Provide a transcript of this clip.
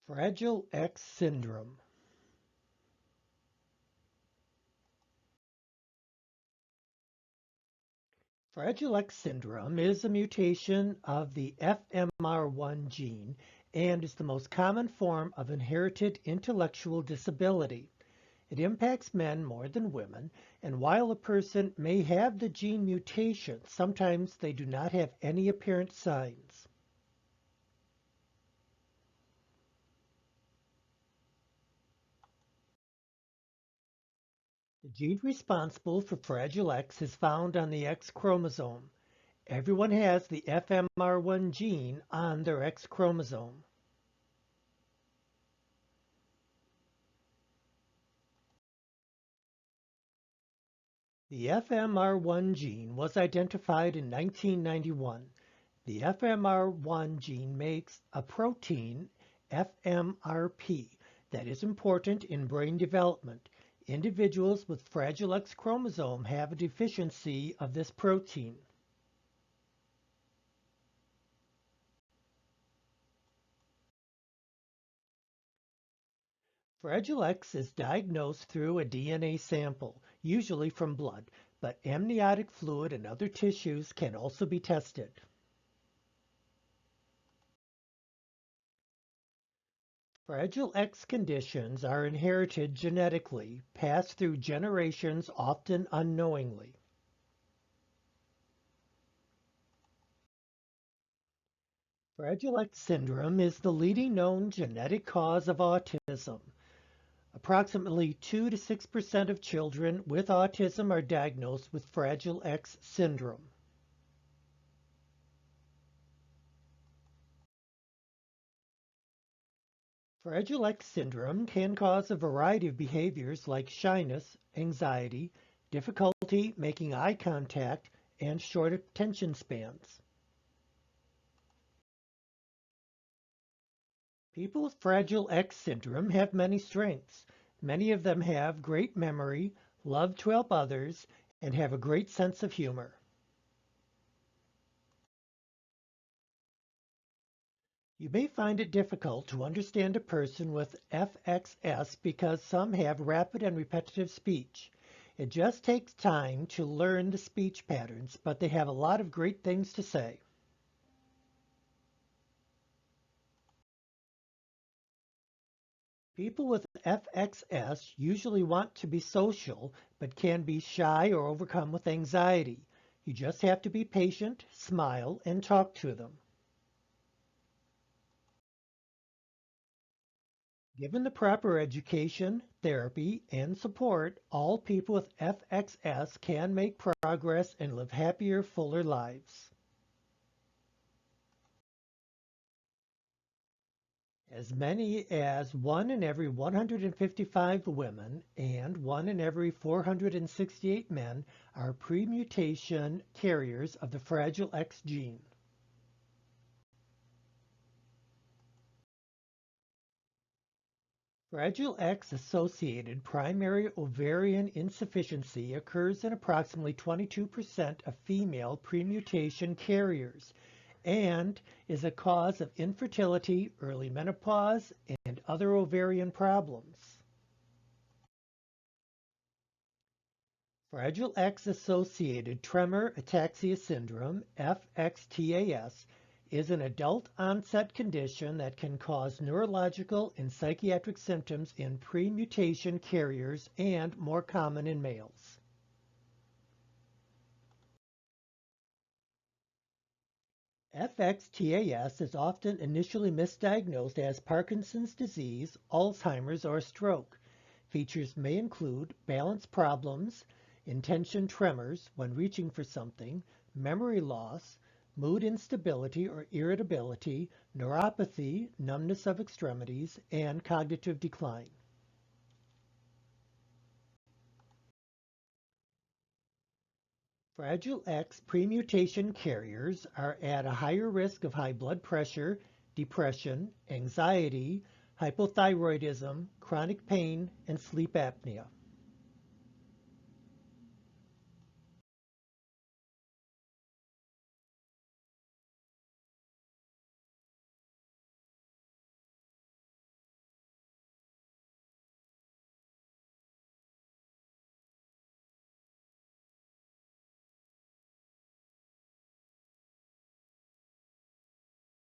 Fragile X syndrome. Fragile X syndrome is a mutation of the FMR1 gene and is the most common form of inherited intellectual disability. It impacts men more than women, and while a person may have the gene mutation, sometimes they do not have any apparent signs. The gene responsible for Fragile X is found on the X chromosome. Everyone has the FMR1 gene on their X chromosome. The FMR1 gene was identified in 1991. The FMR1 gene makes a protein, FMRP, that is important in brain development. Individuals with Fragile X chromosome have a deficiency of this protein. Fragile X is diagnosed through a DNA sample, usually from blood, but amniotic fluid and other tissues can also be tested. Fragile X conditions are inherited genetically, passed through generations, often unknowingly. Fragile X syndrome is the leading known genetic cause of autism. Approximately 2 to 6% of children with autism are diagnosed with Fragile X syndrome. Fragile X syndrome can cause a variety of behaviors like shyness, anxiety, difficulty making eye contact, and short attention spans. People with Fragile X syndrome have many strengths. Many of them have great memory, love to help others, and have a great sense of humor. You may find it difficult to understand a person with FXS because some have rapid and repetitive speech. It just takes time to learn the speech patterns, but they have a lot of great things to say. People with FXS usually want to be social, but can be shy or overcome with anxiety. You just have to be patient, smile, and talk to them. Given the proper education, therapy, and support, all people with FXS can make progress and live happier, fuller lives. As many as 1 in every 155 women and 1 in every 468 men are pre-mutation carriers of the Fragile X gene. Fragile X-associated primary ovarian insufficiency occurs in approximately 22% of female pre-mutation carriers and is a cause of infertility, early menopause, and other ovarian problems. Fragile X-associated tremor ataxia syndrome, FXTAS, is an adult-onset condition that can cause neurological and psychiatric symptoms in pre-mutation carriers and more common in males. FXTAS is often initially misdiagnosed as Parkinson's disease, Alzheimer's, or stroke. Features may include balance problems, intention tremors when reaching for something, memory loss, mood instability or irritability, neuropathy, numbness of extremities, and cognitive decline. Fragile X premutation carriers are at a higher risk of high blood pressure, depression, anxiety, hypothyroidism, chronic pain, and sleep apnea.